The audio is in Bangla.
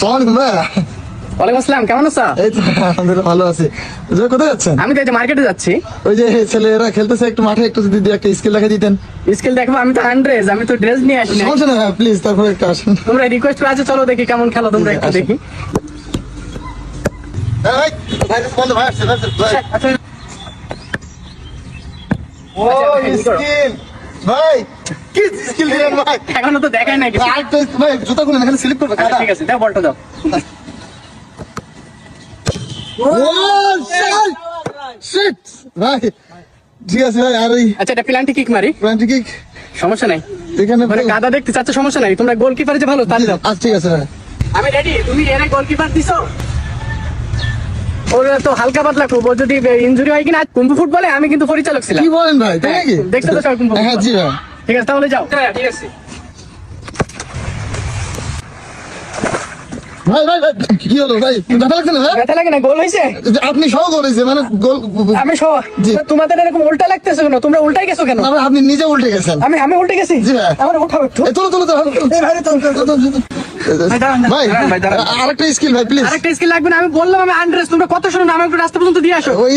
আসসালামু আলাইকুম ভাই। ওয়ালাইকুম আসসালাম, কেমন আছো? এই তো আলহামদুলিল্লাহ ভালো আছি। যে কোথায় যাচ্ছেন? আমি তো এই যে মার্কেটে যাচ্ছি। ওই যে ছেলেরা খেলতেছে, একটু মাঠে একটু যদি একটা স্কিল দেখা দিতেন। স্কেল দেখবো, আমি তো আনড্রেস, আমি তো ড্রেস নিয়ে আসি না। সমস্যা না প্লিজ, তারপরে একটু আসেন। তোমরা রিকোয়েস্ট আছে, চলো দেখি কেমন খেলো তোমরা, একটু আসো। দেখি। আচ্ছা, ও স্কিল ভাই, কি স্কিল দিলেন ভাই? এখনো তো দেখাই নাই কিছু। আর তো ভাই জুতা খুলে এখানে স্লিপ করবে। আচ্ছা, ঠিক আছে, দাও বলটা দাও। ও শিট ভাই, ঠিক আছে ভাই। আর ওই আচ্ছা, এটা প্ল্যান্টি কিক মারি, প্লান্টি কিক সমস্যা নাই। এখানে মানে কাদা দেখতে চাচ্ছ, সমস্যা নাই। তোমরা গোলকিপার যে ভালো, তাহলে দাও। আচ্ছা ঠিক আছে ভাই। আমি রেডি, তুমি এর গোলকিপার দিছো। ওর তো হালকা পাতলা খুব, ওর যদি ইনজুরি হয় কিনা। কুম্ফু ফুটবলে আমি কিন্তু পরিচালক ছিলাম। কি বলেন ভাই, তাই নাকি? দেখছো তো সবাই কুম্ফু হ্যাঁ ফুটবল। জি ভাই। ঠিক আছে, তাহলে যাও। ঠিক আছে। ভাই ভাই ভাই, কি হলো ভাই? ব্যথা লাগছে না ভাই? ব্যথা লাগে না? গোল হয়েছে? আপনি সহ করেছে মানে গোল। আমি জি। তোমাদের এরকম উল্টা লাগতেছে কেন? তোমরা উল্টাই গেছো কেন? না ভাই, আপনি নিজে উল্টে গেছেন। আমি উল্টে গেছি। জি ভাই। আমার উঠাও একটু। এই তোলো তোলো তোলো। ভাই, দাঁড়ান, ভাই দাঁড়ান, ভাই, দাঁড়ান। আরেকটা স্কিল ভাই প্লিজ। আরেকটা স্কিল লাগবে না, আমি বললাম আমি আনড্রেস। তোমরা কত শোনো না, আমি একটু রাস্তা পর্যন্ত দিয়ে আসো। ওই